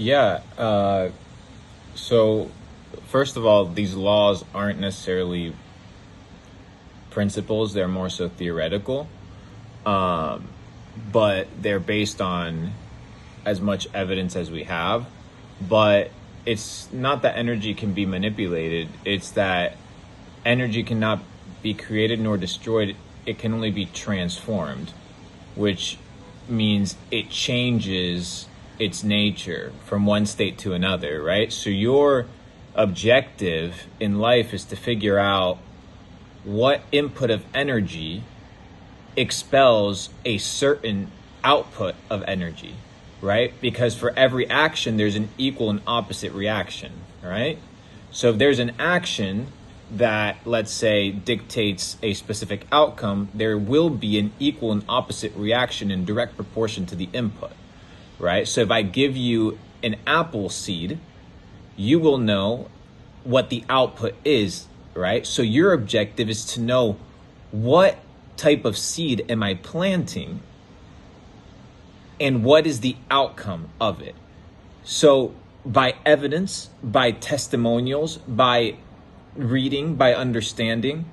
Yeah. So, first of all, these laws aren't necessarily principles, they're more so theoretical. Um, but they're based on as much evidence as we have. But it's not that energy can be manipulated, it's that energy cannot be created nor destroyed, it can only be transformed, which means it changes its nature from one state to another, right? So your objective in life is to figure out what input of energy expels a certain output of energy, right? Because for every action, there's an equal and opposite reaction, right? So if there's an action that, let's say, dictates a specific outcome, there will be an equal and opposite reaction in direct proportion to the input, right? So if I give you an apple seed, you will know what the output is, right? So your objective is to know what type of seed am I planting and what is the outcome of it. So by evidence, by testimonials, by reading, by understanding,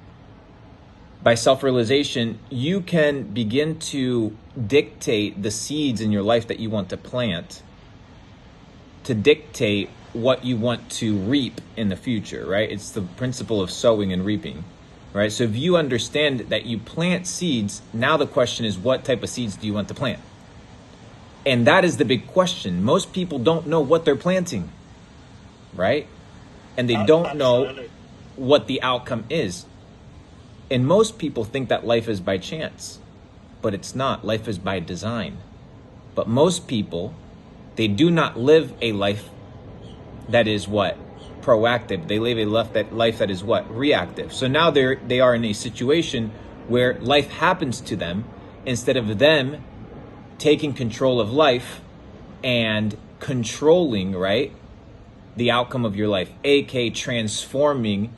by self-realization, you can begin to dictate the seeds in your life that you want to plant, to dictate what you want to reap in the future, right? It's the principle of sowing and reaping, right? So if you understand that you plant seeds, now the question is, what type of seeds do you want to plant? And that is the big question. Most people don't know what they're planting, right? And they don't know Absolutely. what the outcome is. And most people think that life is by chance, but it's not. Life is by design. But most people, they do not live a life that is what? Proactive. They live a life that is what? Reactive. So now they are in a situation where life happens to them instead of them taking control of life and controlling, right, the outcome of your life, aka transforming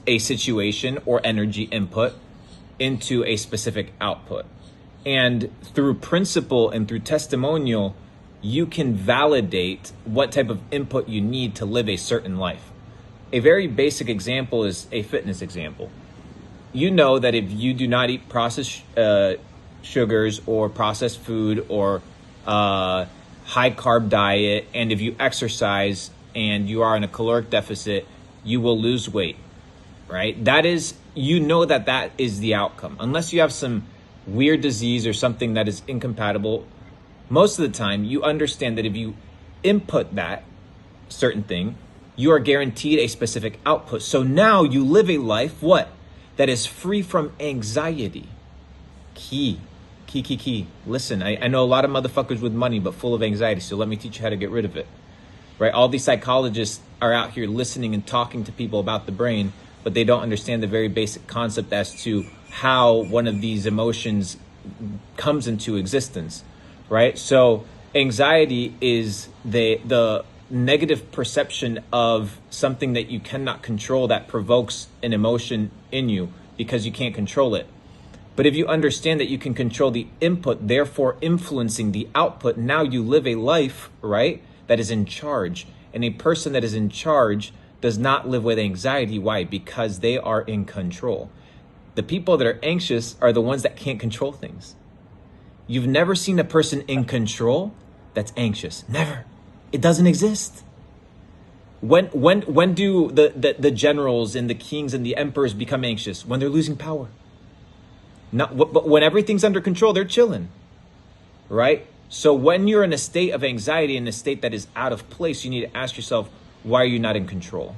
a situation or energy input into a specific output. And through principle and through testimonial, you can validate what type of input you need to live a certain life. A very basic example is a fitness example. You know that if you do not eat processed sugars or processed food or high carb diet, and if you exercise and you are in a caloric deficit, you will lose weight, right? That is, you know that is the outcome. Unless you have some weird disease or something that is incompatible, most of the time you understand that if you input that certain thing, you are guaranteed a specific output. So now you live a life, what? That is free from anxiety. Key. Listen, I know a lot of motherfuckers with money, but full of anxiety. So let me teach you how to get rid of it, right? All these psychologists are out here listening and talking to people about the brain, but they don't understand the very basic concept as to how one of these emotions comes into existence, right? So anxiety is the negative perception of something that you cannot control that provokes an emotion in you because you can't control it. But if you understand that you can control the input, therefore influencing the output, now you live a life, right, that is in charge. And a person that is in charge does not live with anxiety. Why? Because they are in control. The people that are anxious are the ones that can't control things. You've never seen a person in control that's anxious. Never. It doesn't exist. When do the generals and the kings and the emperors become anxious? When they're losing power. But when everything's under control, they're chilling, right? So when you're in a state of anxiety, in a state that is out of place, you need to ask yourself, why are you not in control?